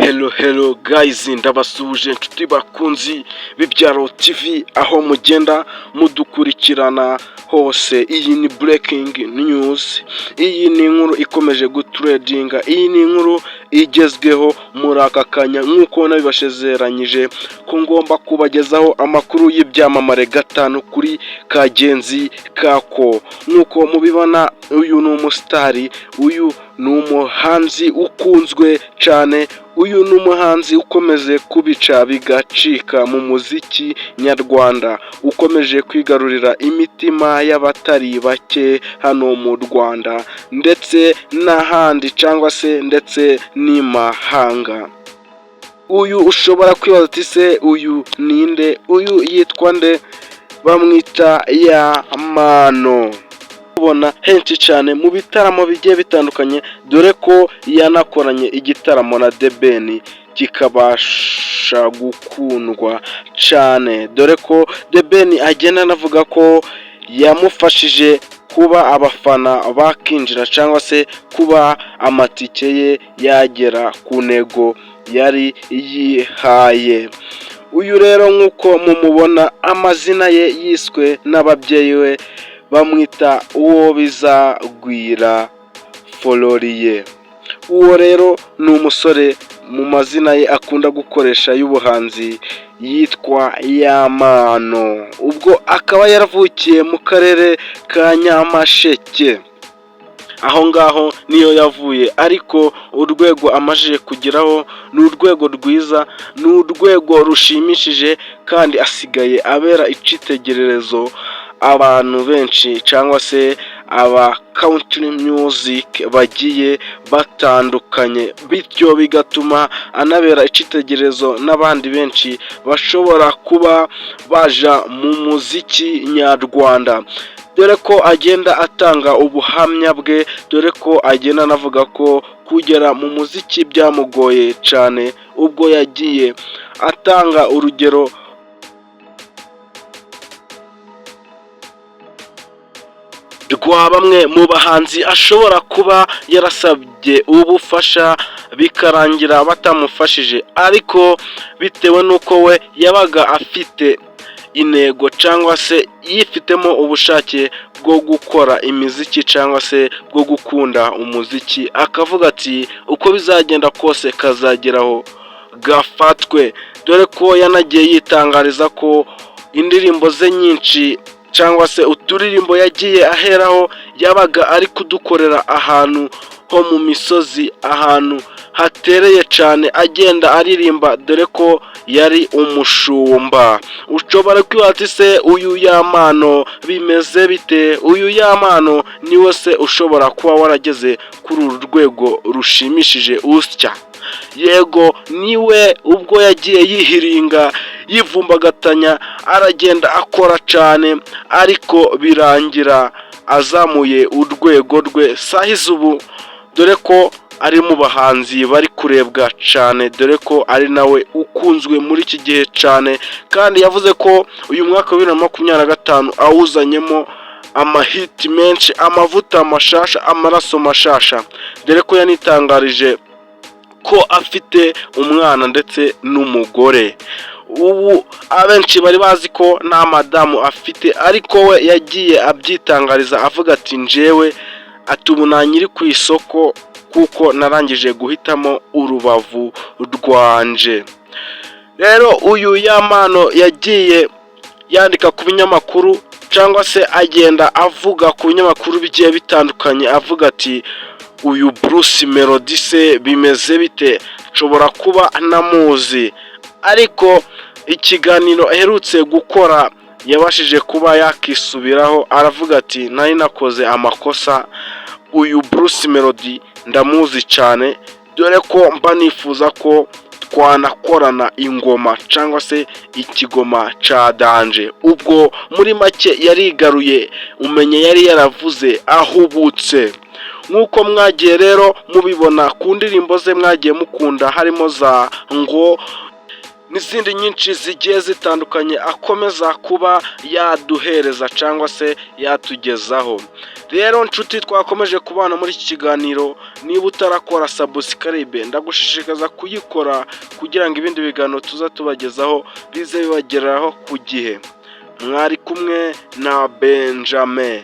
Hello guys, ndabasuje inshuti bakunzi b'ibyaro TV aho mugenda mudukurikirana hose. Iyi ni breaking news, iyi ni inkuru ikomeje gutredinga, iyi ni inkuru igezweho muri aka kanya nk'uko nabibashezeranyije ko ngomba kubagezaho amakuru y'ibyamamare gatanu kuri kagenzi kako. Nk'uko mubibona, uyu ni umusitari, uyu ni umuhanzi ukunzwe cyane, uyu ni umuhanzi ukomeje kubica bigacika mu muziki nyarwanda, ukomeje kwigarurira imitima y'abatari bake hano mu Rwanda ndetse n'ahandi cyangwa se ndetse n'imahanga. Uyu ushobora kwibaza uti se uyu ninde? Uyu yitwa nde? Bamwita Yamano. Ubona henshi cyane mu bitaramo bigiye bitandukanye, dore ko yanakoranye igitaramo na The Ben kikabasha gukundwa cyane, dore ko The Ben agenda anavuga ko yamufashije kuba abafana bakinjira cyangwa se kuba amatike ye yagera ku ntego yari yihaye. Uyu rero nk'uko mumubona, amazina ye yiswe n'ababyeyi we, bamwita uwo bizagwira Floriye. Uwo rero ni umusore mu mazina ye akunda gukoresha y'ubuhanzi yitwa Yamano, ubwo akaba yaravukiye mu karere ka Nyamasheke. Aho ngaho niyo yavuye, ariko urwego amajije kugeraho ni urwego rwiza, ni urwego rushimishije, kandi asigaye abera icyitegererezo abantu benshi cyangwa se aba country music bagiye batandukanye, bityo bigatuma anabera icyitegererezo n'abandi benshi bashobora kuba baja mu muziki nyarwanda, dore ko agenda atanga ubuhamya bwe, dore ko agenda anavuga ko kugera mu muziki byamugoye cyane, ubwo yagiye atanga urugero rwa bamwe mu bahanzi ashobora kuba yarasabye ubufasha bikarangira batamufashije, ariko bitewe n'uko we yabaga afite intego cyangwa se yifitemo ubushake bwo gukora imiziki cyangwa se bwo gukunda umuziki, akavuga ati uko bizagenda kose kazageraho gafatwe, dore ko yanagiye yitangariza ko indirimbo ze nyinshi cyangwa se uturirimbo yagiye aheraho yabaga ari kudukorera ahantu ho mu misozi, ahantu hatereye cyane, agenda aririmba, dore ko yari umushumba. Ushobora kwibaza ati se uyu Yamano bimeze bite? Uyu Yamano niwe se ushobora kuba warageze kuri uru rwego rushimishije usya? Yego, niwe. Ubwo yagiye yihiringa yivumbagatanya, aragenda akora cyane, ariko birangira azamuye urwego rwe sahize ubu, dore ko ari mu bahanzi bari kurebwa cyane, dore ko ari nawe ukunzwe muri iki gihe cyane, kandi yavuze ko uyu mwaka wa 2025 awuzanyemo amahiti menshi, amavuta mashasha, amaraso mashasha, dore ko yanitangarije ko afite umwana ndetse n'umugore. Ubu abenshi bari bazi ko nta madamu afite, ariko we yagiye abyitangariza avuga ati njyewe ubu nanyiri ku isoko kuko narangije guhitamo urubavu rwanje. Rero uyu Yamano yagiye yandika ku binyamakuru cyangwa se agenda avuga ku binyamakuru bigiye bitandukanye, avuga ati uyu Bruce Melody se bimeze bite? Nshobora kuba namuzi, ariko ikiganiro aherutse gukora yabashije kuba yakisubiraho, aravuga ati nari nakoze amakosa, uyu Bruce Melody ndamuzi cyane, dore ko mba nifuza ko twanakorana ingoma cyangwa se ikigoma ca danje. Ubwo muri make yarigaruye, umenye yari yaravuze ahubutse. Nk'uko mwagiye rero mubibona ku ndirimbo ze mwagiye mukunda, harimo za ngo n'izindi nyinshi zigiye zitandukanye akomeza kuba yaduhereza cyangwa se yatugezaho. Rero nshuti twakomeje kubana muri iki kiganiro, niba utarakora subscribe ndagushishikaza kuyikora kugira ngo ibindi biganiro tuza tubagezaho bize bibageraho ku gihe. Mwari kumwe na Benjamin.